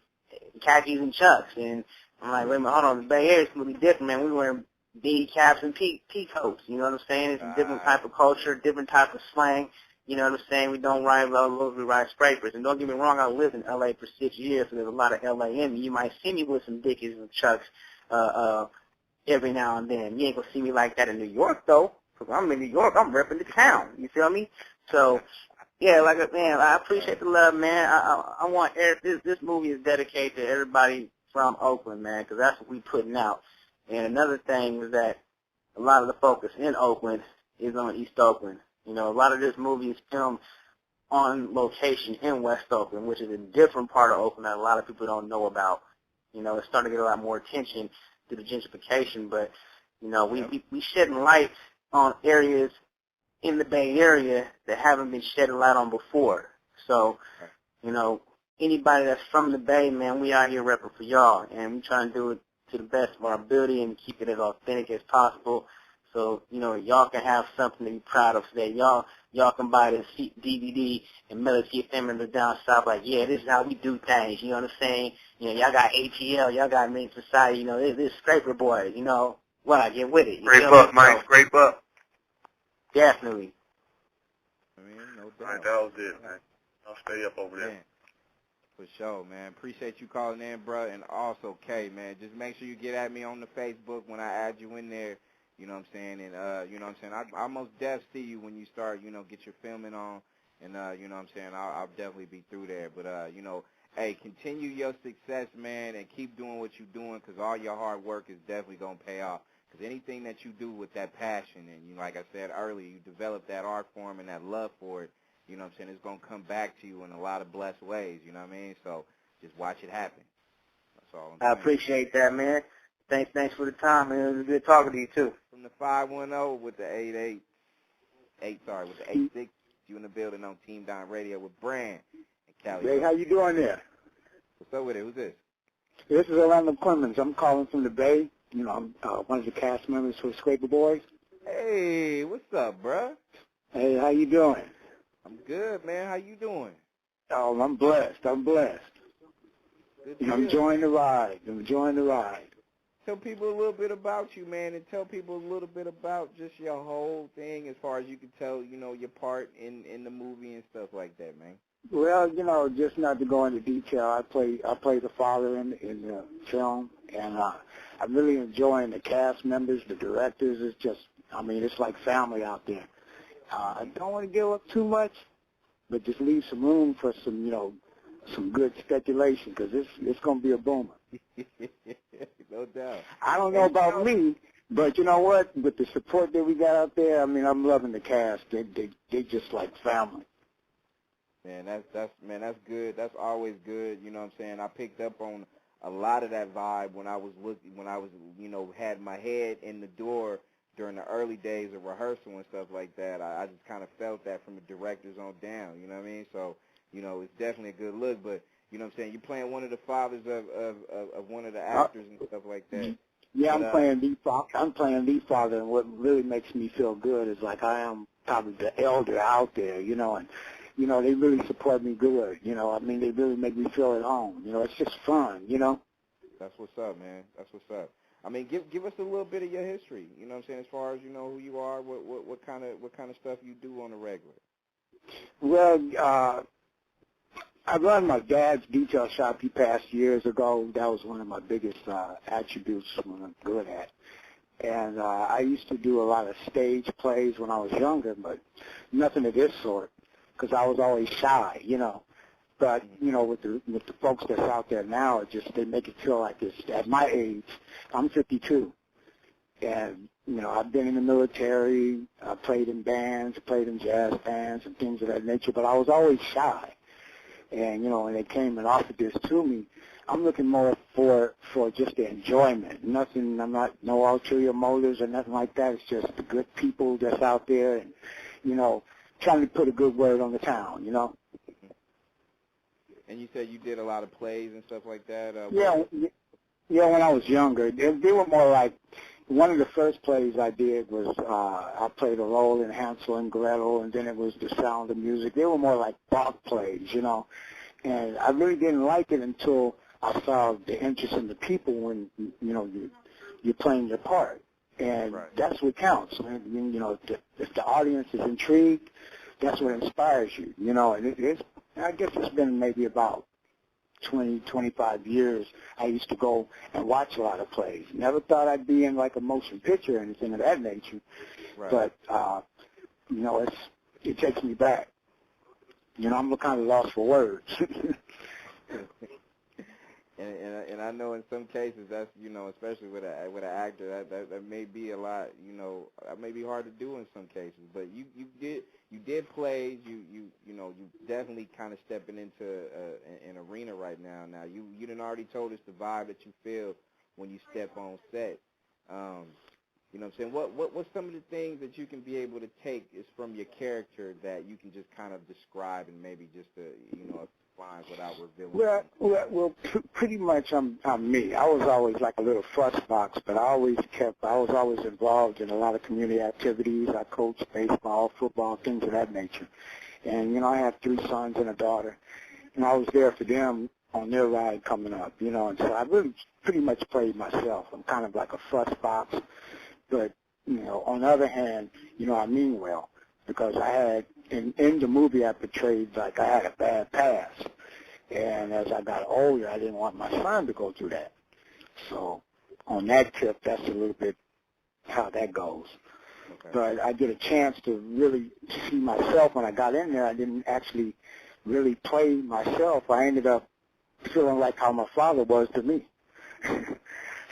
khakis and chucks." And I'm like, "Wait a minute, hold on. The Bay Area is going to be different, man. We wear bead caps and pea coats. You know what I'm saying? It's a different type of culture, different type of slang. You know what I'm saying? We don't ride logos, we ride scrapers. And don't get me wrong, I lived in L.A. for 6 years, so there's a lot of L.A. in me. You might see me with some Dickies and Chucks every now and then. You ain't going to see me like that in New York, though, because I'm in New York. I'm repping the town. You feel me? So, yeah, man, I appreciate the love, man. I want this movie is dedicated to everybody from Oakland, man, because that's what we putting out. And another thing is that a lot of the focus in Oakland is on East Oakland. You know, a lot of this movie is filmed on location in West Oakland, which is a different part of Oakland that a lot of people don't know about. You know, it's starting to get a lot more attention due to gentrification, but, you know, we shedding light on areas in the Bay Area that haven't been shedding light on before. So, you know, anybody that's from the Bay, man, we out here repping for y'all, and we trying to do it to the best of our ability and keep it as authentic as possible. So, you know, y'all can have something to be proud of today. Y'all can buy this DVD and mail it to your family members down south like, yeah, this is how we do things. You know what I'm saying? You know, y'all got ATL, y'all got Main Society. You know, this Scraper Boys. You know, what? Get with it. Scrape up, Mike. Scrape up. Definitely. I mean, no doubt. All right, that was it, man. I'll stay up over there. Man. For sure, man. Appreciate you calling in, bro. And also, Kay, man, just make sure you get at me on the Facebook when I add you in there. You know what I'm saying? And, you know what I'm saying? I most definitely see you when you start, you know, get your filming on. And, you know what I'm saying? I'll definitely be through there. But, you know, hey, continue your success, man, and keep doing what you're doing, because all your hard work is definitely going to pay off. Because anything that you do with that passion, and, you know, like I said earlier, you develop that art form and that love for it, you know what I'm saying, it's going to come back to you in a lot of blessed ways, you know what I mean? So just watch it happen. That's all I'm saying. I appreciate that, man. Thanks for the time, man. It was good talking to you, too. From the 510 with the 86, you in the building on Team Down Radio with Brand and Cali. Hey, how you doing there? What's up with it? Who's this? This is Orlando Clemens. I'm calling from the Bay. You know, I'm one of the cast members for Scraper Boys. Hey, what's up, bruh? Hey, how you doing? I'm good, man. How you doing? Oh, I'm blessed. Good I'm enjoying the ride. Tell people a little bit about you, man, and tell people a little bit about just your whole thing as far as you can tell, you know, your part in the movie and stuff like that, man. Well, you know, just not to go into detail, I play the father in the film, and I'm really enjoying the cast members, the directors. It's just, I mean, it's like family out there. I don't want to give up too much, but just leave some room for some, you know, some good speculation because it's going to be a boomer. No doubt. I don't know about me, but you know what? With the support that we got out there, I mean, I'm loving the cast. They just like family. Man, that's good. That's always good. You know what I'm saying? I picked up on a lot of that vibe when I was had my head in the door during the early days of rehearsal and stuff like that. I just kind of felt that from the directors on down. You know what I mean? So, it's definitely a good look. But you know what I'm saying? You're playing one of the fathers of one of the actors and stuff like that. Yeah, I'm playing the father, and what really makes me feel good is like I am probably the elder out there, and they really support me good. I mean, they really make me feel at home. It's just fun. That's what's up, man. That's what's up. I mean, give us a little bit of your history. You know what I'm saying? As far as who you are, what kind of stuff you do on the regular. Well, I run my dad's detail shop. He passed years ago. That was one of my biggest attributes when I'm good at. And I used to do a lot of stage plays when I was younger, but nothing of this sort because I was always shy, But, with the folks that's out there now, they make it feel like it's, at my age, I'm 52. And, I've been in the military, I played in bands, played in jazz bands and things of that nature, but I was always shy. And, when they came and offered this to me, I'm looking more for just the enjoyment. Nothing, I'm not, no ulterior motives or nothing like that. It's just the good people that's out there and, trying to put a good word on the town, And you said you did a lot of plays and stuff like that? Yeah, when I was younger. They were more like, one of the first plays I did was I played a role in Hansel and Gretel, and then it was The Sound of Music. They were more like Bach plays, And I really didn't like it until I saw the interest in the people when, you're playing your part. And that's what counts. If the audience is intrigued, that's what inspires you, And I guess it's been maybe about 20, 25 years I used to go and watch a lot of plays. Never thought I'd be in like a motion picture or anything of that nature. Right. But, it takes me back. I'm kind of lost for words. And I know in some cases that's especially with an actor that may be a lot that may be hard to do in some cases. But you did plays. You definitely kind of stepping into an arena right now. Now you done already told us the vibe that you feel when you step on set. You know what I'm saying? What's some of the things that you can be able to take is from your character that you can just kind of describe and maybe just lines without revealing? Well, pretty much I'm me. I was always like a little fuss box, but I was always involved in a lot of community activities. I coached baseball, football, things of that nature. And, I have 3 sons and a daughter, and I was there for them on their ride coming up, and so I really pretty much played myself. I'm kind of like a fuss box, but, on the other hand, I mean well, because I had, in the movie I portrayed, like I had a bad past. And as I got older, I didn't want my son to go through that. So on that tip, that's a little bit how that goes. Okay. But I get a chance to really see myself when I got in there. I didn't actually really play myself. I ended up feeling like how my father was to me.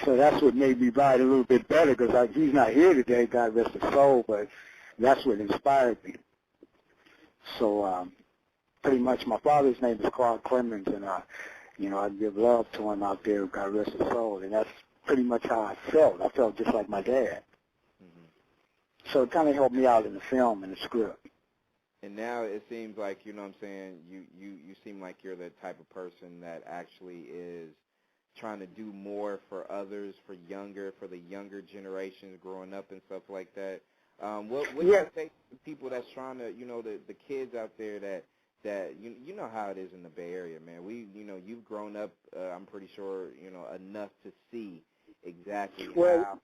So that's what made me ride a little bit better because he's not here today, God rest his soul, but that's what inspired me. So pretty much my father's name is Clark Clemens, and, I give love to him out there, God rest his soul, and that's pretty much how I felt. I felt just like my dad. Mm-hmm. So it kind of helped me out in the film and the script. And now it seems like, you know what I'm saying, you seem like you're the type of person that actually is trying to do more for others, for the younger generations growing up and stuff like that. What do you say to people that's trying to, the kids out there that you know how it is in the Bay Area, man. You've grown up, I'm pretty sure, enough to see exactly how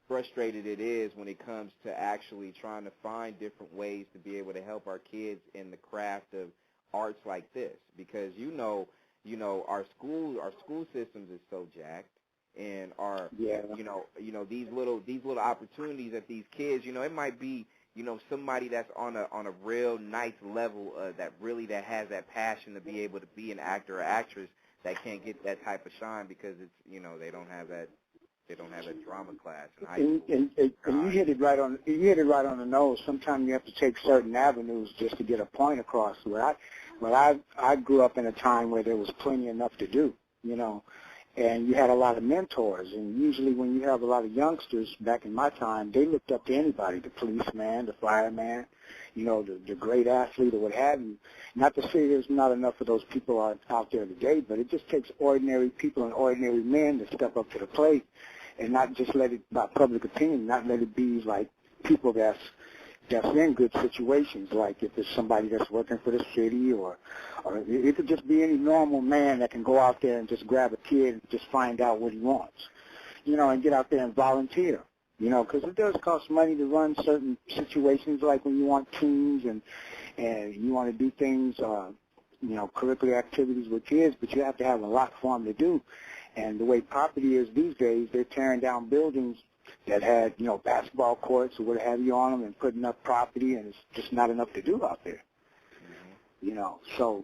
frustrated it is when it comes to actually trying to find different ways to be able to help our kids in the craft of arts like this, because our school systems is so jacked, and these little opportunities that these kids, it might be somebody that's on a real nice level that has that passion to be able to be an actor or actress that can't get that type of shine because it's they don't have that drama class in high school. And you hit it right on the nose. Sometimes you have to take certain avenues just to get a point across. I grew up in a time where there was plenty enough to do, and you had a lot of mentors. And usually when you have a lot of youngsters, back in my time, they looked up to anybody, the policeman, the fireman, the great athlete or what have you. Not to say there's not enough of those people out there today, but it just takes ordinary people and ordinary men to step up to the plate and not just let it, by public opinion, not let it be like people that's in good situations, like if it's somebody that's working for the city or it could just be any normal man that can go out there and just grab a kid and just find out what he wants, and get out there and volunteer, because it does cost money to run certain situations, like when you want teams and you want to do things, curricular activities with kids, but you have to have a lot for them to do. And the way property is these days, they're tearing down buildings that had, basketball courts or what have you on them and putting up property, and it's just not enough to do out there. So,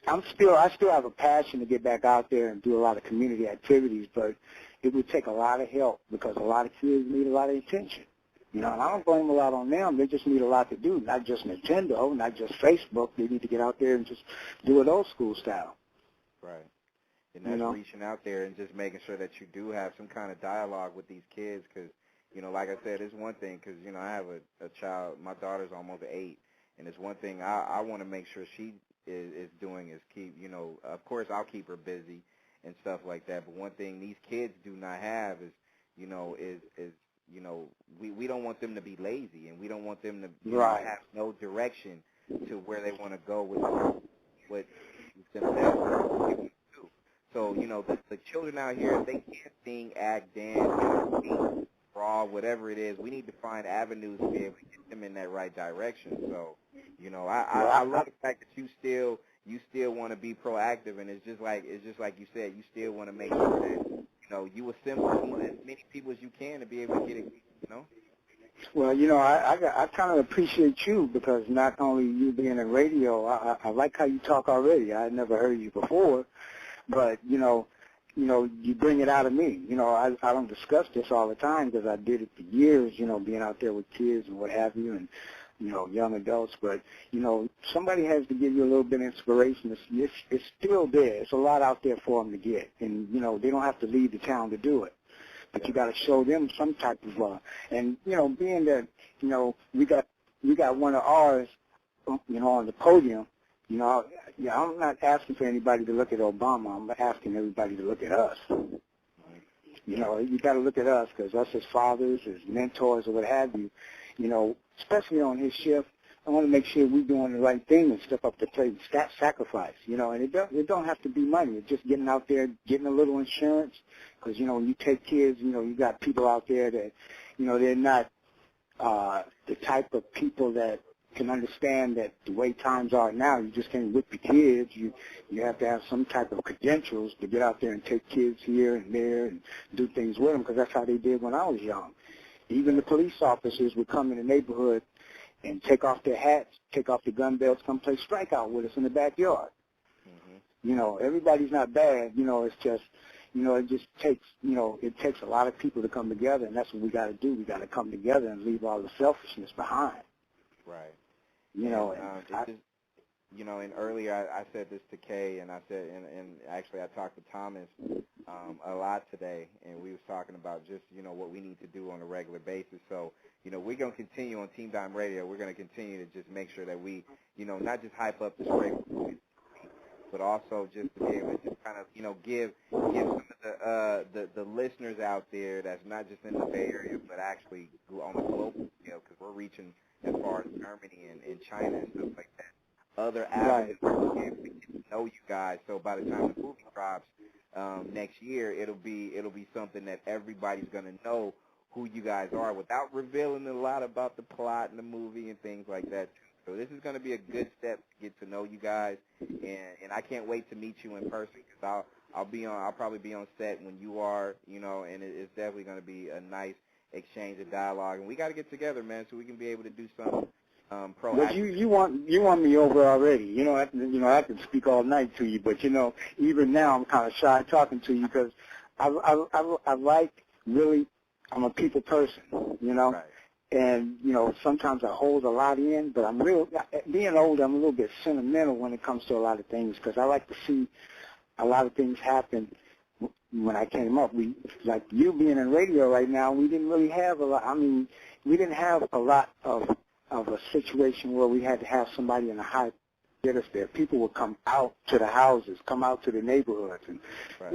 I still have a passion to get back out there and do a lot of community activities, but it would take a lot of help because a lot of kids need a lot of attention. And I don't blame a lot on them. They just need a lot to do, not just Nintendo, not just Facebook. They need to get out there and just do it old school style. Right. And that's reaching out there and just making sure that you do have some kind of dialogue with these kids because, like I said, it's one thing because, I have a child. My daughter's almost 8, and it's one thing I want to make sure she is doing is keep, of course I'll keep her busy and stuff like that, but one thing these kids do not have is, we don't want them to be lazy, and we don't want them to have no direction to where they want to go with what themselves want to do. So, the children out here, if they can't sing, act, dance, sing, draw, whatever it is, we need to find avenues to be able to get them in that right direction. So, I love the fact that you still want to be proactive, and it's just like you said, you still want to make sure that, you assemble as many people as you can to be able to get it, Well, I kind of appreciate you because not only you being in radio, I like how you talk already. I had never heard you before. But, you bring it out of me. I don't discuss this all the time because I did it for years, being out there with kids and what have you and, young adults. But, somebody has to give you a little bit of inspiration. It's still there. It's a lot out there for them to get. And, they don't have to leave the town to do it. But you got to show them some type of and, being that, we got one of ours, on the podium, I'm not asking for anybody to look at Obama. I'm asking everybody to look at us. You got to look at us because us as fathers, as mentors, or what have you, especially on his shift, I want to make sure we're doing the right thing and step up to plate and sacrifice, and it don't have to be money. It's just getting out there, getting a little insurance because, when you take kids, you got people out there that, they're not the type of people that can understand that the way times are now, you just can't whip your kids. You have to have some type of credentials to get out there and take kids here and there and do things with them because that's how they did when I was young. Even the police officers would come in the neighborhood and take off their hats, take off their gun belts, come play strikeout with us in the backyard. Everybody's not bad. It's just, it just takes, it takes a lot of people to come together, and that's what we got to do. We got to come together and leave all the selfishness behind. Right. And earlier I said this to Kay, and I said, and actually I talked to Thomas a lot today, and we was talking about just, what we need to do on a regular basis. So, we're going to continue on Team Dime Radio. We're going to continue to just make sure that we, not just hype up the spray, but also just to be able to just kind of, give some of the listeners out there that's not just in the Bay Area, but actually on a global scale, because we're reaching as far as Germany and China and stuff like that. Other avenues to get to know you guys. So by the time the movie drops next year, it'll be something that everybody's gonna know who you guys are without revealing a lot about the plot in the movie and things like that. So this is gonna be a good step to get to know you guys, and I can't wait to meet you in person because I'll probably be on set when you are, and it's definitely gonna be a nice exchange and dialogue. And we got to get together, man, so we can be able to do something proactive. But you want me over already. I can speak all night to you, but even now I'm kind of shy talking to you because I like really. I'm a people person, Right. And sometimes I hold a lot in, but being older, I'm a little bit sentimental when it comes to a lot of things because I like to see a lot of things happen. When I came up, like you being in radio right now, we didn't really have a lot. I mean, we didn't have a lot of a situation where we had to have somebody in a high get us there. People would come out to the houses, come out to the neighborhoods, and Right.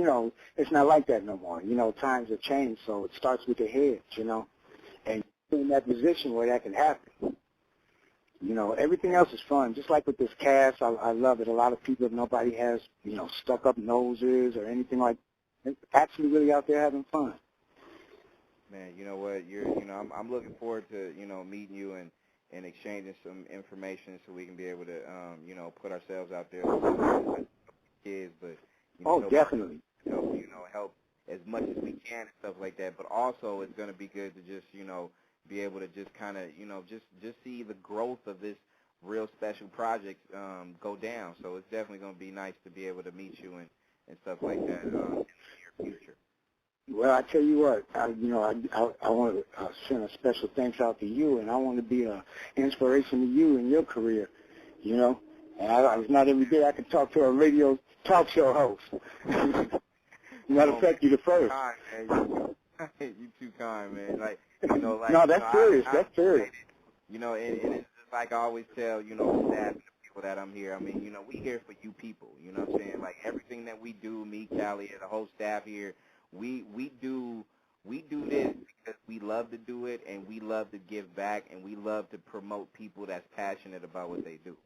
It's not like that no more. Times have changed, so it starts with the heads, and you're in that position where that can happen. Everything else is fun. Just like with this cast, I love it. A lot of people, nobody has, stuck up noses or anything like that. Actually really out there having fun. Man, you know what? I'm looking forward to, meeting you and exchanging some information so we can be able to, put ourselves out there as kids, but Definitely. Help as much as we can and stuff like that. But also, it's going to be good to just, be able to just kind of, just see the growth of this real special project go down. So it's definitely going to be nice to be able to meet you and stuff like that in the near future. Well, I tell you what, I want to send a special thanks out to you, and I want to be an inspiration to you in your career, And it's not every day I can talk to a radio talk show host. Matter of fact, you're the first. You too kind, man. No, that's serious. That's serious. And it's just like I always tell, the staff and the people that I'm here. I mean, we here for you people. You know what I'm saying? Like everything that we do, me, Callie, and the whole staff here, we do this because we love to do it, and we love to give back, and we love to promote people that's passionate about what they do.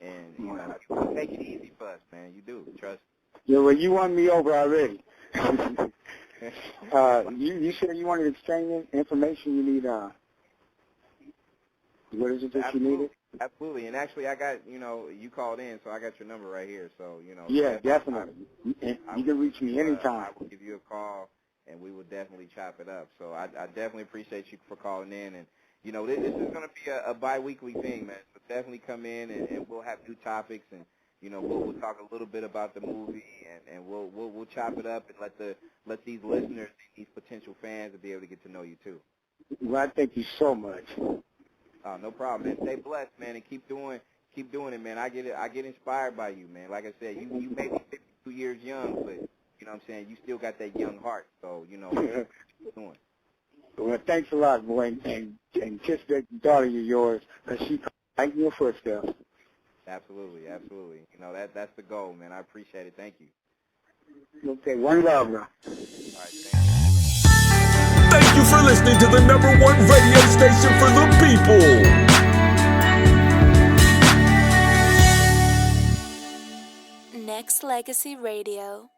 And you take it easy for us, man. You do. Trust me. Yeah, well, you won me over already. You said you wanted to exchange information. You need what is it that you needed? Absolutely. And actually, I got you called in, so I got your number right here. So Yeah, definitely. You can reach me anytime. I will give you a call, and we will definitely chop it up. So I definitely appreciate you for calling in. And this is going to be a bi-weekly thing, man. So definitely come in, and we'll have new topics, and we'll talk a little bit about the movie, and we'll chop it up and let these listeners, these potential fans, be able to get to know you too. Well, I thank you so much. No problem, man. Stay blessed, man, and keep doing it, man. I get inspired by you, man. Like I said, you may be 52 years young, but you know what I'm saying, you still got that young heart. So keep doing. Well, thanks a lot, boy, and kiss that daughter of yours, because she right in your footsteps. Absolutely. That's the goal, man. I appreciate it. Thank you. Okay, one love, bro. All right, thank you. Thank you for listening to the #1 radio station for the people. Nexxlegacy Radio.